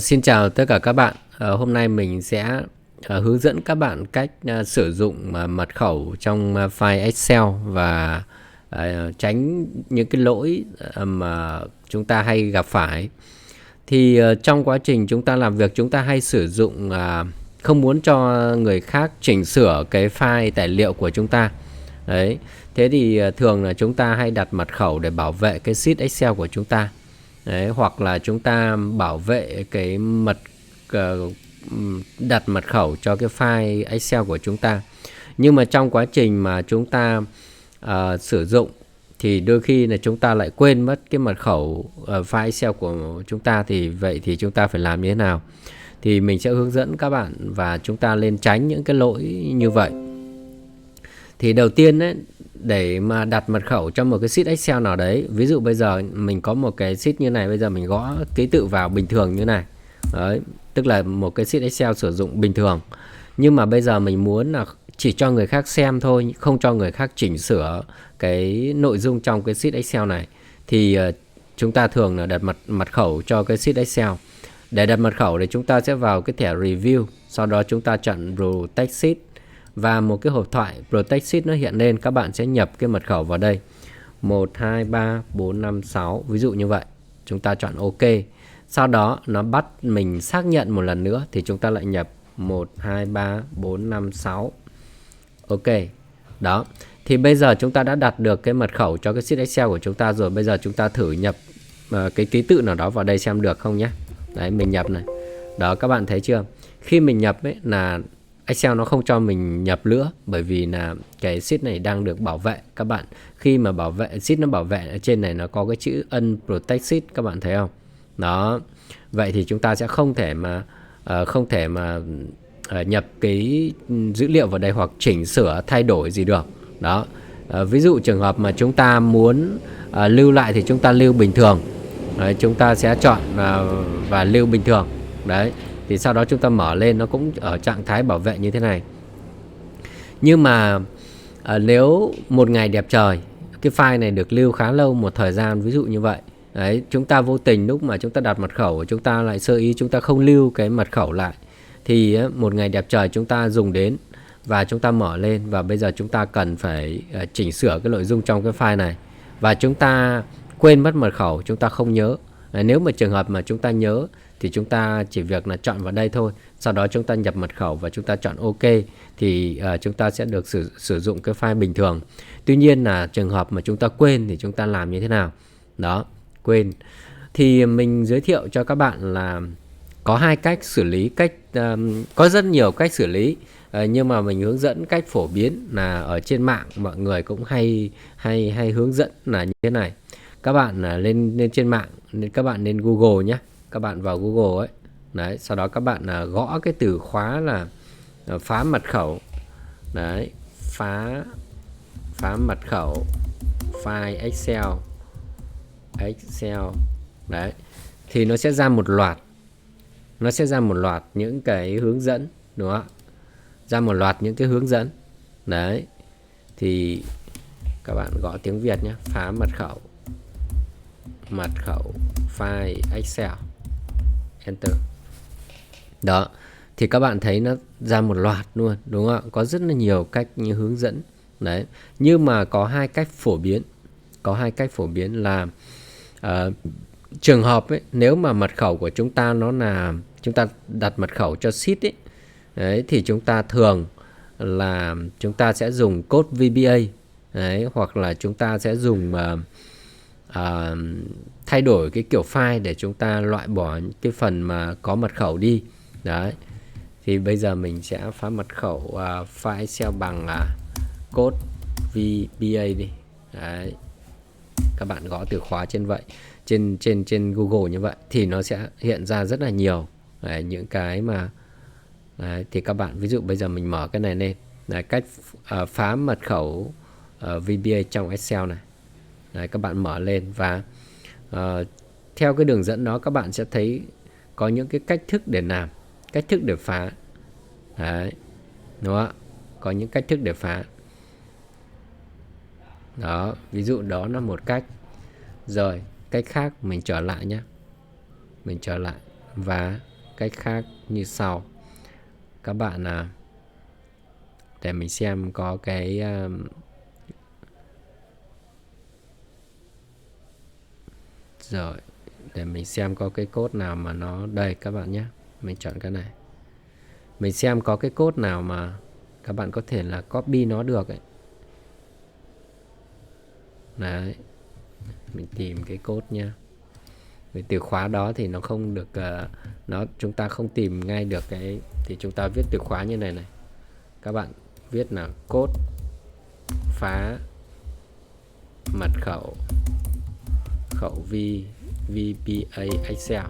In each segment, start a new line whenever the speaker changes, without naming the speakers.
Xin chào tất cả các bạn. Hôm nay mình sẽ hướng dẫn các bạn cách sử dụng mật khẩu trong file Excel và tránh những cái lỗi mà chúng ta hay gặp phải. Thì trong quá trình chúng ta làm việc, chúng ta hay sử dụng không muốn cho người khác chỉnh sửa cái file tài liệu của chúng ta. Đấy. Thế thì thường là chúng ta hay đặt mật khẩu để bảo vệ cái sheet Excel của chúng ta. Đấy, hoặc là chúng ta bảo vệ cái đặt mật khẩu cho cái file Excel của chúng ta. Nhưng mà trong quá trình mà chúng ta sử dụng thì đôi khi là chúng ta lại quên mất cái mật khẩu file Excel của chúng ta, thì vậy thì chúng ta phải làm như thế nào? Thì mình sẽ hướng dẫn các bạn và chúng ta nên tránh những cái lỗi như vậy. Thì đầu tiên ấy, để mà đặt mật khẩu cho một cái sheet Excel nào đấy, ví dụ bây giờ mình có một cái sheet như này, bây giờ mình gõ ký tự vào bình thường như này. Đấy, tức là một cái sheet Excel sử dụng bình thường. Nhưng mà bây giờ mình muốn là chỉ cho người khác xem thôi, không cho người khác chỉnh sửa cái nội dung trong cái sheet Excel này. Thì chúng ta thường là đặt mật khẩu cho cái sheet Excel. Để đặt mật khẩu thì chúng ta sẽ vào cái thẻ Review, sau đó chúng ta chọn Protect Sheet và một cái hộp thoại Protect Sheet nó hiện lên. Các bạn sẽ nhập cái mật khẩu vào đây 1, 2, 3, 4, 5, 6, ví dụ như vậy. Chúng ta chọn OK. Sau đó nó bắt mình xác nhận một lần nữa thì chúng ta lại nhập 1, 2, 3, 4, 5, 6. OK. Đó. Thì bây giờ chúng ta đã đặt được cái mật khẩu cho cái sheet Excel của chúng ta rồi. Bây giờ chúng ta thử nhập cái ký tự nào đó vào đây xem được không nhé. Đấy, mình nhập này. Đó, các bạn thấy chưa? Khi mình nhập ấy là Excel nó không cho mình nhập nữa, bởi vì là cái sheet này đang được bảo vệ. Các bạn khi mà bảo vệ sheet, nó bảo vệ ở trên này nó có cái chữ Unprotect Sheet, các bạn thấy không? Đó. Vậy thì chúng ta sẽ không thể mà nhập cái dữ liệu vào đây hoặc chỉnh sửa thay đổi gì được. Đó. Ví dụ trường hợp mà chúng ta muốn lưu lại thì chúng ta lưu bình thường. Đấy, chúng ta sẽ chọn và lưu bình thường. Đấy. Thì sau đó chúng ta mở lên, nó cũng ở trạng thái bảo vệ như thế này. Nhưng mà nếu một ngày đẹp trời, cái file này được lưu khá lâu một thời gian, ví dụ như vậy. Đấy, chúng ta vô tình lúc mà chúng ta đặt mật khẩu, chúng ta lại sơ ý chúng ta không lưu cái mật khẩu lại. Thì một ngày đẹp trời chúng ta dùng đến và chúng ta mở lên, và bây giờ chúng ta cần phải chỉnh sửa cái nội dung trong cái file này. Và chúng ta quên mất mật khẩu, chúng ta không nhớ. Nếu mà trường hợp mà chúng ta nhớ thì chúng ta chỉ việc là chọn vào đây thôi. Sau đó chúng ta nhập mật khẩu và chúng ta chọn OK. Thì chúng ta sẽ được sử dụng cái file bình thường. Tuy nhiên là trường hợp mà chúng ta quên thì chúng ta làm như thế nào? Đó, quên. Thì mình giới thiệu cho các bạn là có hai cách xử lý. Có rất nhiều cách xử lý, nhưng mà mình hướng dẫn cách phổ biến là ở trên mạng mọi người cũng hay hướng dẫn là như thế này. Các bạn lên trên mạng, các bạn lên Google nhé. Các bạn vào Google ấy. Đấy, sau đó các bạn gõ cái từ khóa là phá mật khẩu. Đấy, phá mật khẩu file Excel. Đấy. Thì nó sẽ ra một loạt những cái hướng dẫn, đúng không ạ? Ra một loạt những cái hướng dẫn. Đấy. Thì các bạn gõ tiếng Việt nhé, phá mật khẩu file Excel, enter. Đó. Thì các bạn thấy nó ra một loạt luôn, đúng không ạ? Có rất là nhiều cách như hướng dẫn. Đấy. Nhưng mà có hai cách phổ biến là trường hợp ấy, nếu mà mật khẩu của chúng ta nó là chúng ta đặt mật khẩu cho sheet ấy, đấy, thì chúng ta thường là chúng ta sẽ dùng code VBA. Đấy, hoặc là chúng ta sẽ dùng thay đổi cái kiểu file để chúng ta loại bỏ cái phần mà có mật khẩu đi. Đấy. Thì bây giờ mình sẽ phá mật khẩu file Excel bằng code VBA đi. Đấy. Các bạn gõ từ khóa trên Google như vậy thì nó sẽ hiện ra rất là nhiều những cái mà thì các bạn, ví dụ bây giờ mình mở cái này lên, cách phá mật khẩu VBA trong Excel này. Đấy, các bạn mở lên và theo cái đường dẫn đó các bạn sẽ thấy có những cái cách thức để làm, cách thức để phá. Đấy, đúng không ạ? Có những cách thức để phá. Đó, ví dụ đó là một cách. Rồi, cách khác mình trở lại nhé. Mình trở lại. và cách khác như sau. Các bạn để mình xem có cái rồi, để mình xem có cái code nào mà nó đây các bạn nhé. Mình chọn cái này. Mình xem có cái code nào mà các bạn có thể là copy nó được ấy. Đấy. Mình tìm cái code nha. Cái từ khóa đó thì nó không được chúng ta không tìm ngay được cái, thì chúng ta viết từ khóa như này này. Các bạn viết là code phá mật khẩu VBA Excel,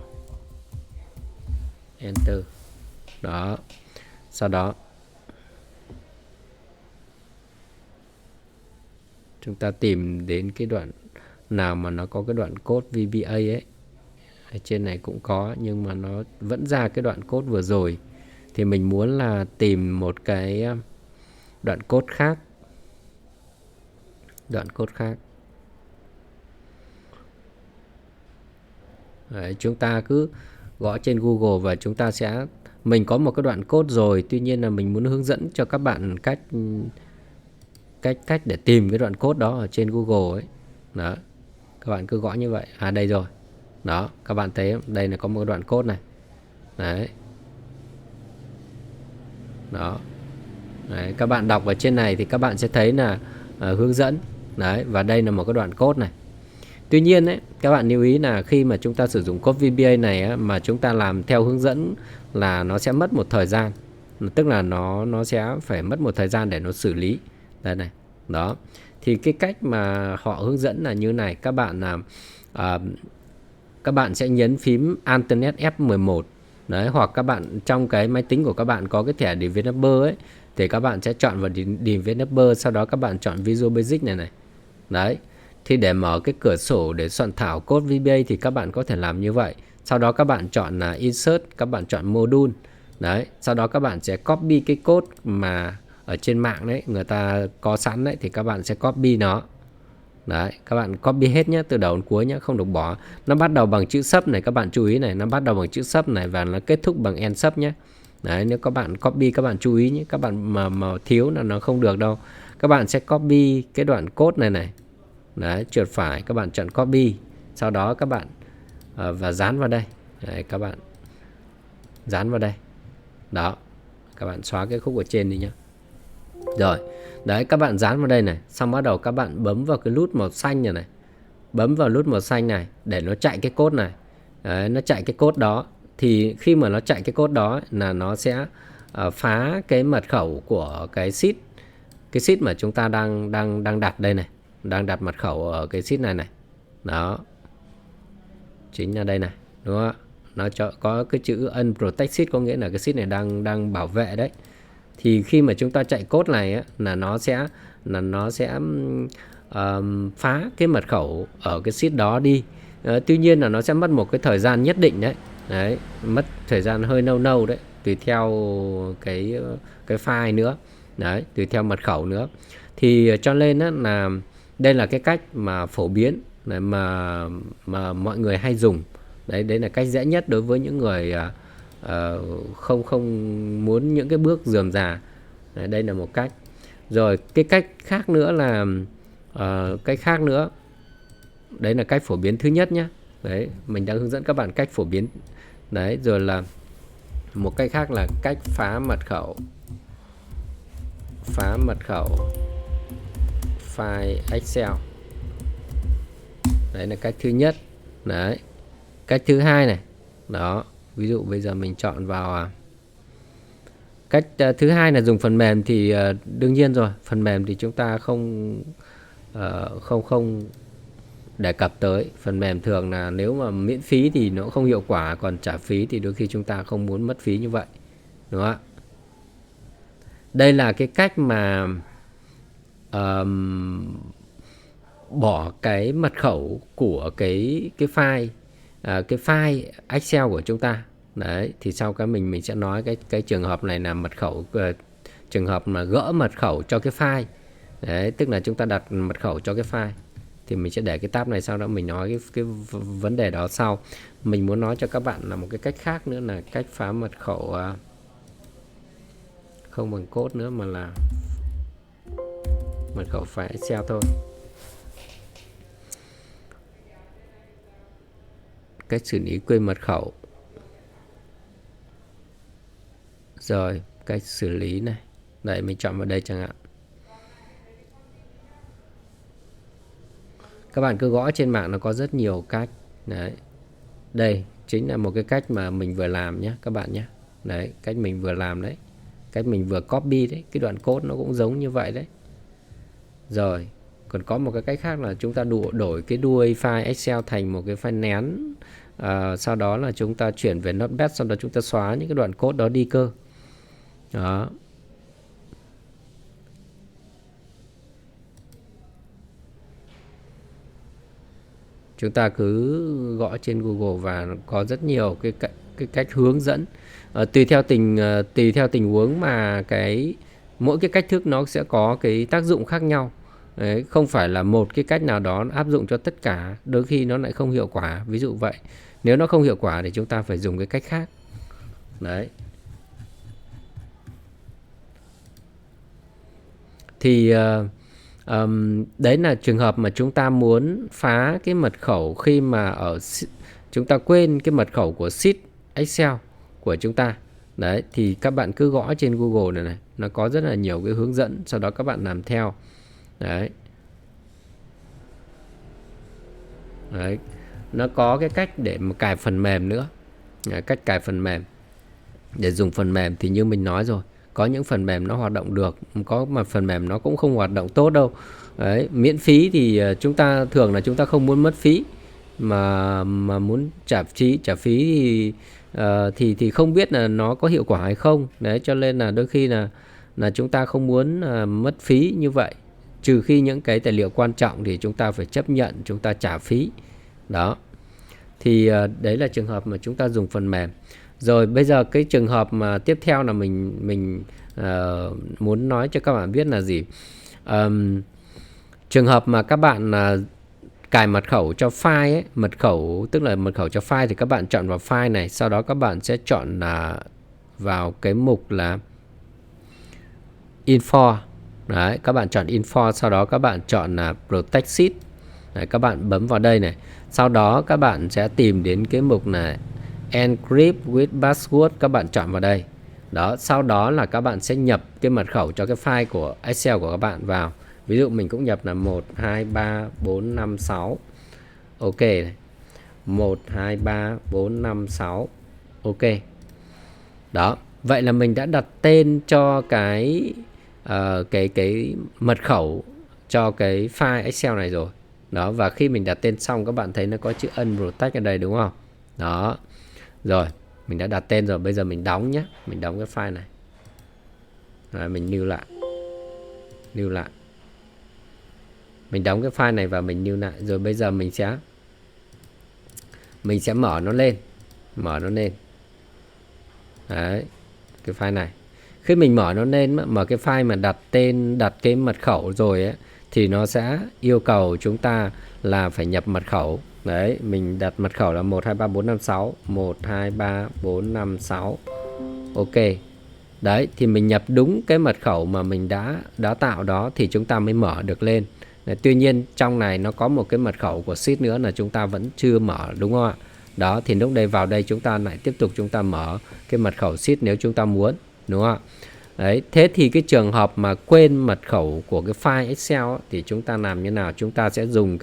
enter. Đó. Sau đó chúng ta tìm đến cái đoạn nào mà nó có cái đoạn code VBA ấy. Ở trên này cũng có nhưng mà nó vẫn ra cái đoạn code vừa rồi. Thì mình muốn là tìm một cái đoạn code khác. Đấy, chúng ta cứ gõ trên Google và chúng ta sẽ, mình có một cái đoạn code rồi, tuy nhiên là mình muốn hướng dẫn cho các bạn cách để tìm cái đoạn code đó ở trên Google ấy. Đó. Các bạn cứ gõ như vậy. Đây rồi. Đó, các bạn thấy đây là có một đoạn code này. Đấy. Đó. Đấy, các bạn đọc ở trên này thì các bạn sẽ thấy là hướng dẫn. Đấy, và đây là một cái đoạn code này. Tuy nhiên ấy, các bạn lưu ý là khi mà chúng ta sử dụng code VBA này ấy, mà chúng ta làm theo hướng dẫn là nó sẽ mất một thời gian. Tức là nó sẽ phải mất một thời gian để nó xử lý. Đây này. Đó. Thì cái cách mà họ hướng dẫn là như này. Các bạn sẽ nhấn phím Alternate F11. Đấy, hoặc các bạn trong cái máy tính của các bạn có cái thẻ developer ấy, thì các bạn sẽ chọn vào developer, sau đó các bạn chọn Visual Basic này này. Đấy. Thì để mở cái cửa sổ để soạn thảo code VBA thì các bạn có thể làm như vậy. Sau đó các bạn chọn là Insert, các bạn chọn Module. Đấy, sau đó các bạn sẽ copy cái code mà ở trên mạng đấy, người ta có sẵn đấy, thì các bạn sẽ copy nó. Đấy, các bạn copy hết nhé, từ đầu đến cuối nhé, không được bỏ. Nó bắt đầu bằng chữ sub này, các bạn chú ý này, nó bắt đầu bằng chữ sub này và nó kết thúc bằng end sub nhé. Đấy, nếu các bạn copy các bạn chú ý nhé, các bạn mà thiếu là nó không được đâu. Các bạn sẽ copy cái đoạn code này này. Đấy, chuột phải các bạn chọn copy, sau đó các bạn và dán vào đây. Đấy, các bạn dán vào đây. Đó, các bạn xóa cái khúc ở trên đi nhé. Rồi, đấy, các bạn dán vào đây này. Xong bắt đầu các bạn bấm vào cái nút màu xanh này này. Bấm vào nút màu xanh này để nó chạy cái code này. Đấy, nó chạy cái code đó. Thì khi mà nó chạy cái code đó là nó sẽ phá cái mật khẩu của cái sheet. Cái sheet mà chúng ta đang đặt đây này. Đang đặt mật khẩu ở cái sheet này này. Đó. Chính là đây này, đúng không ạ? Nó có cái chữ unprotected sheet, có nghĩa là cái sheet này đang bảo vệ đấy. Thì khi mà chúng ta chạy code này á, là nó sẽ phá cái mật khẩu ở cái sheet đó đi. Tuy nhiên là nó sẽ mất một cái thời gian nhất định đấy. Đấy, mất thời gian hơi lâu đấy, tùy theo cái file nữa. Đấy, tùy theo mật khẩu nữa. Thì cho nên á, là đây là cái cách mà phổ biến mà mọi người hay dùng. Đấy là cách dễ nhất đối với những người không muốn những cái bước rườm rà. Đây là một cách. Rồi cái cách khác nữa là đấy là cách phổ biến thứ nhất nhé. Đấy, mình đang hướng dẫn các bạn cách phổ biến. Đấy, rồi là một cách khác là cách phá mật khẩu file Excel. Đấy là cách thứ nhất. Đấy, cách thứ hai này. Đó, ví dụ bây giờ mình chọn vào cách thứ hai là dùng phần mềm. Thì đương nhiên rồi, phần mềm thì chúng ta không đề cập tới. Phần mềm thường là nếu mà miễn phí thì nó không hiệu quả, còn trả phí thì đôi khi chúng ta không muốn mất phí như vậy, đúng không ạ? Đây là cái cách mà bỏ cái mật khẩu của cái file Excel của chúng ta. Đấy, thì sau cái mình sẽ nói cái trường hợp này là mật khẩu, trường hợp mà gỡ mật khẩu cho cái file. Đấy, tức là chúng ta đặt mật khẩu cho cái file. thì mình sẽ để cái tab này, sau đó mình nói cái vấn đề đó sau. Mình muốn nói cho các bạn là một cái cách khác nữa là cách phá mật khẩu không bằng code nữa mà là mật khẩu file Excel thôi. Cách xử lý quên mật khẩu. Rồi, cách xử lý này. Đấy, mình chọn vào đây chẳng hạn. Các bạn cứ gõ trên mạng nó có rất nhiều cách. Đấy. Đây chính là một cái cách mà mình vừa làm nhé các bạn nhé. Đấy, cách mình vừa làm đấy. Cách mình vừa copy đấy. Cái đoạn code nó cũng giống như vậy đấy. Rồi, còn có một cái cách khác là chúng ta đổi cái đuôi file Excel thành một cái file nén. Sau đó là chúng ta chuyển về Notepad, sau đó chúng ta xóa những cái đoạn code đó đi cơ. Đó. Chúng ta cứ gõ trên Google và có rất nhiều cái cách hướng dẫn. Tùy theo tình huống mà mỗi cái cách thức nó sẽ có cái tác dụng khác nhau. Đấy, không phải là một cái cách nào đó áp dụng cho tất cả, đôi khi nó lại không hiệu quả, ví dụ vậy. Nếu nó không hiệu quả thì chúng ta phải dùng cái cách khác. Đấy. Thì đấy là trường hợp mà chúng ta muốn phá cái mật khẩu khi mà chúng ta quên cái mật khẩu của sheet Excel của chúng ta. Đấy, thì các bạn cứ gõ trên Google này, nó có rất là nhiều cái hướng dẫn, sau đó các bạn làm theo. Đấy. Đấy. Nó có cái cách để mà cài phần mềm nữa. Đấy, cách cài phần mềm. Để dùng phần mềm thì như mình nói rồi, có những phần mềm nó hoạt động được, có mà phần mềm nó cũng không hoạt động tốt đâu. Đấy, miễn phí thì chúng ta thường là chúng ta không muốn mất phí, mà muốn trả phí thì không biết là nó có hiệu quả hay không. Đấy, cho nên là đôi khi là chúng ta không muốn mất phí như vậy, trừ khi những cái tài liệu quan trọng thì chúng ta phải chấp nhận chúng ta trả phí. Đó, thì đấy là trường hợp mà chúng ta dùng phần mềm. Rồi bây giờ cái trường hợp mà tiếp theo là mình muốn nói cho các bạn biết là gì. Trường hợp mà các bạn cài mật khẩu cho file ấy, mật khẩu tức là mật khẩu cho file thì các bạn chọn vào file này, sau đó các bạn sẽ chọn vào cái mục là info. Đấy, các bạn chọn info, sau đó các bạn chọn là protect sheet. Đấy, các bạn bấm vào đây này. Sau đó các bạn sẽ tìm đến cái mục này encrypt with password, các bạn chọn vào đây. Đó, sau đó là các bạn sẽ nhập cái mật khẩu cho cái file của Excel của các bạn vào. Ví dụ mình cũng nhập là 123456. Ok này. 123456. Ok. Đó, vậy là mình đã đặt tên cho cái mật khẩu cho cái file Excel này rồi. Đó, và khi mình đặt tên xong các bạn thấy nó có chữ unprotect ở đây đúng không? Đó. Rồi, mình đã đặt tên rồi, bây giờ mình đóng nhé. Mình đóng cái file này. Rồi, mình lưu lại. Mình đóng cái file này và mình lưu lại. Rồi bây giờ mình sẽ mở nó lên. Đấy, cái file này. Khi mình mở nó lên, mở cái file mà đặt cái mật khẩu rồi ấy, thì nó sẽ yêu cầu chúng ta là phải nhập mật khẩu. Đấy, mình đặt mật khẩu là 123456. 123456. Ok. Đấy, thì mình nhập đúng cái mật khẩu mà mình đã tạo đó thì chúng ta mới mở được lên. Đấy, tuy nhiên trong này nó có một cái mật khẩu của sheet nữa là chúng ta vẫn chưa mở, đúng không ạ? Đó, thì lúc đây vào đây chúng ta lại tiếp tục chúng ta mở cái mật khẩu sheet nếu chúng ta muốn, đúng không ạ? Đấy, thế thì cái trường hợp mà quên mật khẩu của cái file Excel ấy, thì chúng ta làm như nào? Chúng ta sẽ dùng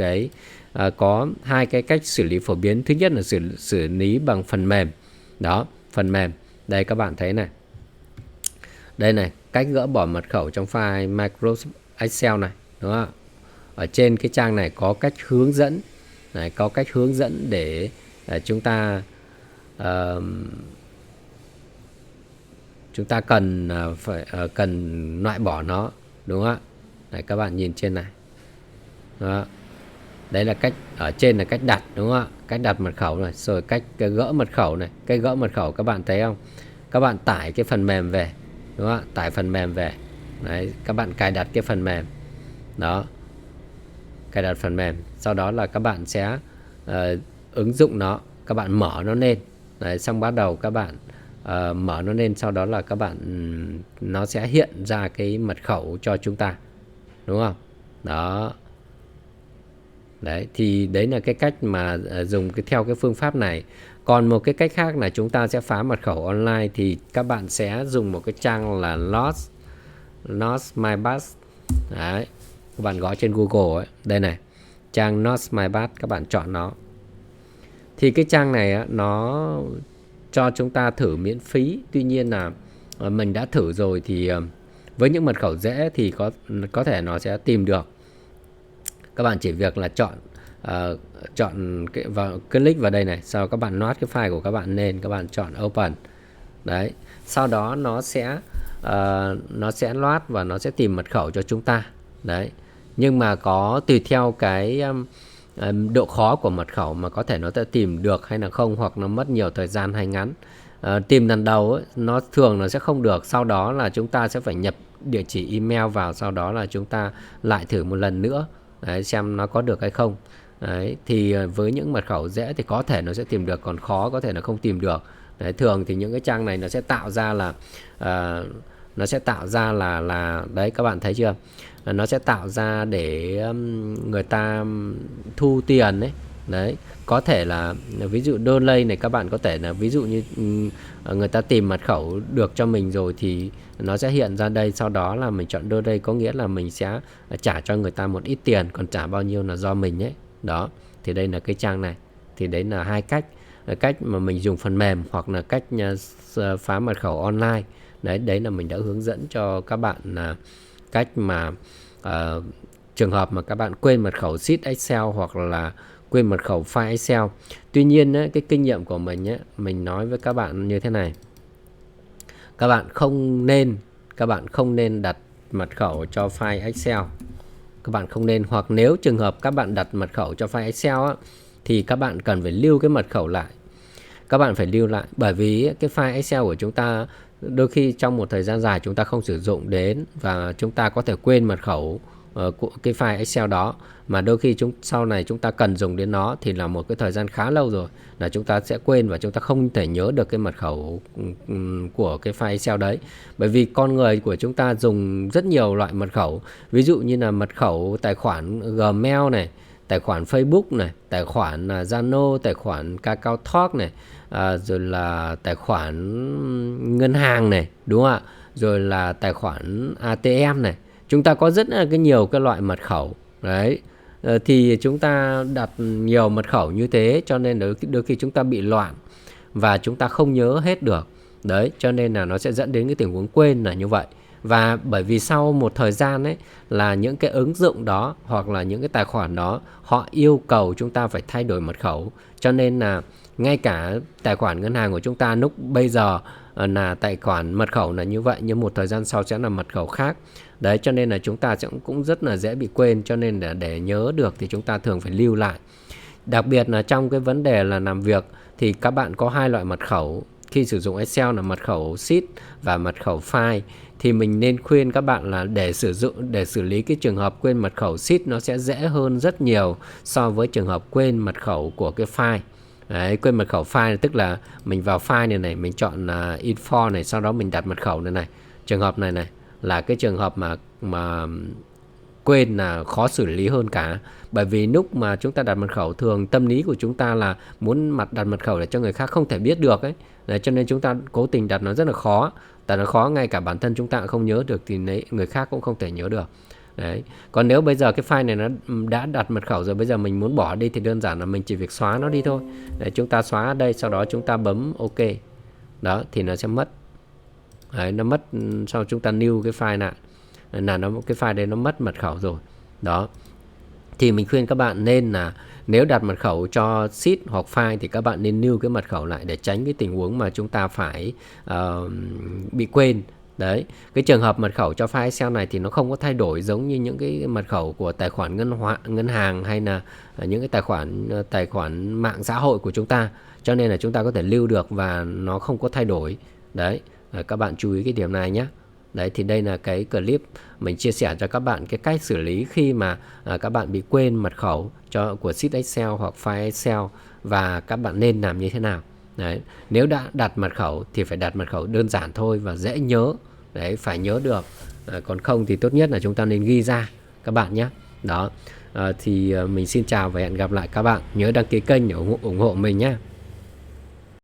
có hai cái cách xử lý phổ biến. Thứ nhất là xử lý bằng phần mềm. Đó, phần mềm. Đây các bạn thấy này. Đây này, cách gỡ bỏ mật khẩu trong file Microsoft Excel này, đúng không ạ? Ở trên cái trang này có cách hướng dẫn. Này, có cách hướng dẫn để chúng ta cần loại bỏ nó, đúng không ạ? Đấy, các bạn nhìn trên này. Đó. Đấy là cách ở trên là cách đặt, đúng không ạ? Cách đặt mật khẩu này, rồi cách gỡ mật khẩu này. Cách gỡ mật khẩu các bạn thấy không? Các bạn tải cái phần mềm về, đúng không ạ? Tải phần mềm về. Đấy, các bạn cài đặt cái phần mềm. Đó. cài đặt phần mềm, sau đó là các bạn sẽ ứng dụng nó, các bạn mở nó lên. Đấy, xong bắt đầu các bạn mở nó lên, sau đó là các bạn nó sẽ hiện ra cái mật khẩu cho chúng ta, đúng không? Đó. Đấy, thì đấy là cái cách mà dùng theo cái phương pháp này. Còn một cái cách khác là chúng ta sẽ phá mật khẩu online, thì các bạn sẽ dùng một cái trang là Lost My Pass. Đấy, các bạn gõ trên Google ấy, đây này, trang Lost My Pass, các bạn chọn nó. Thì cái trang này á, nó cho chúng ta thử miễn phí. Tuy nhiên là mình đã thử rồi thì với những mật khẩu dễ thì có thể nó sẽ tìm được. Các bạn chỉ việc là chọn click vào đây này, sau các bạn load cái file của các bạn lên, các bạn chọn open. Đấy, sau đó nó sẽ load và nó sẽ tìm mật khẩu cho chúng ta. Đấy, nhưng mà có tùy theo cái độ khó của mật khẩu mà có thể nó sẽ tìm được hay là không, hoặc nó mất nhiều thời gian hay ngắn. Tìm lần đầu ấy, nó thường nó sẽ không được, sau đó là chúng ta sẽ phải nhập địa chỉ email vào, sau đó là chúng ta lại thử một lần nữa. Đấy, xem nó có được hay không. Đấy, thì với những mật khẩu dễ thì có thể nó sẽ tìm được, còn khó có thể nó không tìm được. Đấy, thường thì những cái trang này nó sẽ tạo ra là đấy, các bạn thấy chưa, nó sẽ tạo ra để người ta thu tiền đấy. Đấy, có thể là ví dụ donate này, các bạn có thể là ví dụ như người ta tìm mật khẩu được cho mình rồi thì nó sẽ hiện ra đây, sau đó là mình chọn donate, có nghĩa là mình sẽ trả cho người ta một ít tiền, còn trả bao nhiêu là do mình ấy. Đó, thì đây là cái trang này. Thì đấy là hai cách mà mình dùng phần mềm, hoặc là cách phá mật khẩu online. Đấy là mình đã hướng dẫn cho các bạn là cách mà trường hợp mà các bạn quên mật khẩu sheet Excel hoặc là quên mật khẩu file Excel. Tuy nhiên ấy, cái kinh nghiệm của mình ấy, mình nói với các bạn như thế này: các bạn không nên đặt mật khẩu cho file Excel. Các bạn không nên, hoặc nếu trường hợp các bạn đặt mật khẩu cho file Excel á, thì các bạn cần phải lưu cái mật khẩu lại. Các bạn phải lưu lại, bởi vì cái file Excel của chúng ta đôi khi trong một thời gian dài chúng ta không sử dụng đến, và chúng ta có thể quên mật khẩu của cái file Excel đó, mà đôi khi sau này chúng ta cần dùng đến nó thì là một cái thời gian khá lâu rồi, là chúng ta sẽ quên và chúng ta không thể nhớ được cái mật khẩu của cái file Excel đấy. Bởi vì con người của chúng ta dùng rất nhiều loại mật khẩu, ví dụ như là mật khẩu tài khoản Gmail này, tài khoản Facebook này, tài khoản Zalo, tài khoản KakaoTalk này, rồi là tài khoản ngân hàng này, đúng không ạ? Rồi là tài khoản ATM này. Chúng ta có rất là nhiều cái loại mật khẩu. Đấy, thì chúng ta đặt nhiều mật khẩu như thế, cho nên đôi khi chúng ta bị loạn và chúng ta không nhớ hết được. Đấy, cho nên là nó sẽ dẫn đến cái tình huống quên là như vậy. Và bởi vì sau một thời gian ấy, là những cái ứng dụng đó hoặc là những cái tài khoản đó họ yêu cầu chúng ta phải thay đổi mật khẩu, cho nên là ngay cả tài khoản ngân hàng của chúng ta lúc bây giờ là tài khoản mật khẩu là như vậy, nhưng một thời gian sau sẽ là mật khẩu khác. Đấy, cho nên là chúng ta cũng rất là dễ bị quên, cho nên là để nhớ được thì chúng ta thường phải lưu lại. Đặc biệt là trong cái vấn đề là làm việc thì các bạn có hai loại mật khẩu khi sử dụng Excel là mật khẩu sheet và mật khẩu file. Thì mình nên khuyên các bạn là để xử lý cái trường hợp quên mật khẩu sheet nó sẽ dễ hơn rất nhiều so với trường hợp quên mật khẩu của cái file. Đấy, quên mật khẩu file tức là mình vào file này, mình chọn info này, sau đó mình đặt mật khẩu này. Trường hợp này là cái trường hợp mà quên là khó xử lý hơn cả. Bởi vì lúc mà chúng ta đặt mật khẩu, thường tâm lý của chúng ta là muốn đặt mật khẩu để cho người khác không thể biết được ấy. Đấy, cho nên chúng ta cố tình đặt nó rất là khó. Tại nó khó, ngay cả bản thân chúng ta cũng không nhớ được thì người khác cũng không thể nhớ được. Đấy. Còn nếu bây giờ cái file này nó đã đặt mật khẩu rồi, bây giờ mình muốn bỏ đi thì đơn giản là mình chỉ việc xóa nó đi thôi. Đấy, chúng ta xóa ở đây, sau đó chúng ta bấm OK. Đó, thì nó sẽ mất. Đấy, nó mất sau chúng ta new cái file lại. Là cái file đấy nó mất mật khẩu rồi. Đó. Thì mình khuyên các bạn nên là nếu đặt mật khẩu cho sheet hoặc file thì các bạn nên lưu cái mật khẩu lại để tránh cái tình huống mà chúng ta phải bị quên. Đấy, cái trường hợp mật khẩu cho file Excel này thì nó không có thay đổi giống như những cái mật khẩu của tài khoản ngân hàng hay là những cái tài khoản mạng xã hội của chúng ta, cho nên là chúng ta có thể lưu được và nó không có thay đổi. Đấy, các bạn chú ý cái điểm này nhé. Đấy, thì đây là cái clip mình chia sẻ cho các bạn cái cách xử lý khi mà các bạn bị quên mật khẩu của sheet Excel hoặc file Excel, và các bạn nên làm như thế nào. Đấy, nếu đã đặt mật khẩu thì phải đặt mật khẩu đơn giản thôi và dễ nhớ. Đấy, phải nhớ được. Còn không thì tốt nhất là chúng ta nên ghi ra các bạn nhé. Đó, thì mình xin chào và hẹn gặp lại các bạn. Nhớ đăng ký kênh để ủng hộ mình nhé.